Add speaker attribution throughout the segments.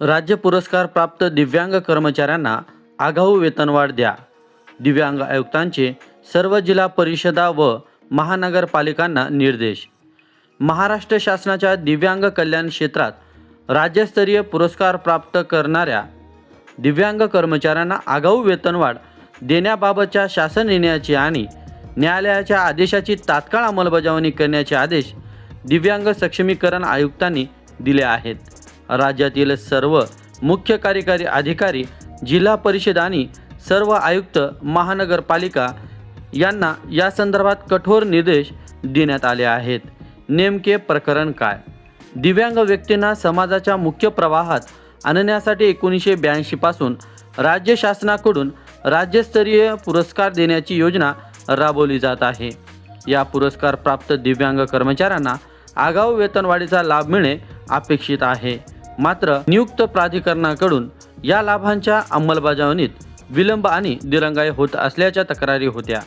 Speaker 1: राज्य पुरस्कार प्राप्त दिव्यांग कर्मचाऱ्यांना आगाऊ वेतनवाढ द्या. दिव्यांग आयुक्तांचे सर्व जिल्हा परिषदा व महानगरपालिकांना निर्देश. महाराष्ट्र शासनाच्या दिव्यांग कल्याण क्षेत्रात राज्यस्तरीय पुरस्कार प्राप्त करणाऱ्या दिव्यांग कर्मचाऱ्यांना आगाऊ वेतनवाढ देण्याबाबतच्या शासन निर्णयाची आणि न्यायालयाच्या आदेशाची तात्काळ अंमलबजावणी करण्याचे आदेश दिव्यांग सक्षमीकरण आयुक्तांनी दिले आहेत. राज्यातील सर्व मुख्य कार्यकारी अधिकारी, जिल्हा परिषद आणि सर्व आयुक्त, महानगरपालिका यांना या संदर्भात कठोर निर्देश देण्यात आले आहेत. नेमके प्रकरण काय? दिव्यांग व्यक्तींना समाजाच्या मुख्य प्रवाहात आणण्यासाठी 1982 पासून राज्य शासनाकडून राज्यस्तरीय पुरस्कार देण्याची योजना राबवली जात आहे. या पुरस्कार प्राप्त दिव्यांग कर्मचाऱ्यांना आगाऊ वेतनवाढीचा लाभ मिळणे अपेक्षित आहे. मात्र नियुक्त प्राधिकरणाकडून या लाभांच्या अंमलबजावणीत विलंब आणि दिरंगाई होत असल्याच्या तक्रारी होत्या.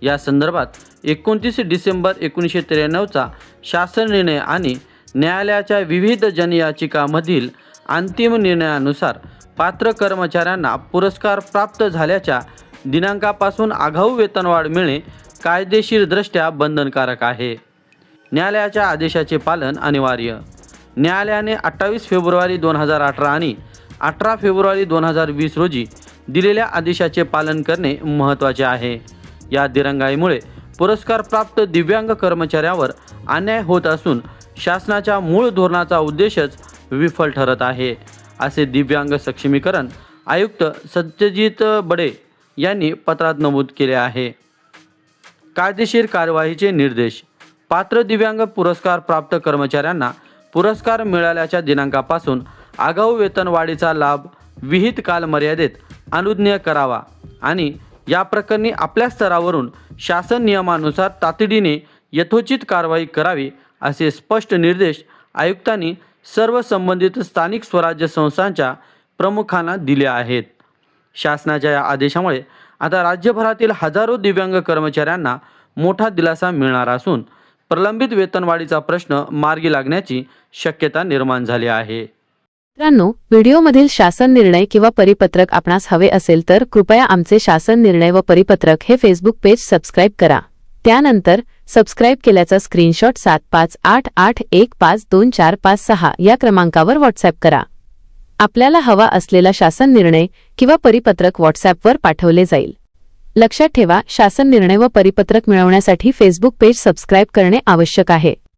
Speaker 1: या संदर्भात 29 डिसेंबर 1993चा शासन निर्णय आणि न्यायालयाच्या विविध जनयाचिकांमधील अंतिम निर्णयानुसार पात्र कर्मचाऱ्यांना पुरस्कार प्राप्त झाल्याच्या दिनांकापासून आगाऊ वेतनवाढ मिळणे कायदेशीरदृष्ट्या बंधनकारक आहे. न्यायालयाच्या आदेशाचे पालन अनिवार्य. न्यायालयाने 28 फेब्रुवारी 2018 आणि 18 फेब्रुवारी 2020 रोजी दिलेल्या आदेशाचे पालन करणे महत्त्वाचे आहे. या दिरंगाईमुळे पुरस्कार प्राप्त दिव्यांग कर्मचाऱ्यावर अन्याय होत असून शासनाच्या मूळ धोरणाचा उद्देशच विफल ठरत आहे, असे दिव्यांग सक्षमीकरण आयुक्त सत्यजित बडे यांनी पत्रात नमूद केले आहे. कायदेशीर कार्यवाहीचे निर्देश. पात्र दिव्यांग पुरस्कार प्राप्त कर्मचाऱ्यांना पुरस्कार मिळाल्याच्या दिनांकापासून आगाऊ वेतनवाढीचा लाभ विहित कालमर्यादेत अनुज्ञेय करावा आणि या प्रकरणी आपल्या स्तरावरून शासन नियमानुसार तातडीने यथोचित कारवाई करावी, असे स्पष्ट निर्देश आयुक्तांनी सर्व संबंधित स्थानिक स्वराज्य संस्थांच्या प्रमुखांना दिले आहेत. शासनाच्या या आदेशामुळे आता राज्यभरातील हजारो दिव्यांग कर्मचाऱ्यांना मोठा दिलासा मिळणार असून प्रलंबित वेतनवाढीचा प्रश्न मार्गी लागण्याची शक्यता निर्माण झाली आहे.
Speaker 2: मित्रांनो, व्हिडिओमधील शासन निर्णय किंवा परिपत्रक आपणास हवे असेल तर कृपया आमचे शासन निर्णय व परिपत्रक हे फेसबुक पेज सबस्क्राईब करा. त्यानंतर सबस्क्राईब केल्याचा स्क्रीनशॉट 7588152456 या क्रमांकावर व्हॉट्सॲप करा. आपल्याला हवा असलेला शासन निर्णय किंवा परिपत्रक व्हॉट्सॲपवर पाठवले जाईल. लक्षात ठेवा, शासन निर्णय व परिपत्रक मिळवण्यासाठी फेसबुक पेज सबस्क्राईब करणे आवश्यक आहे.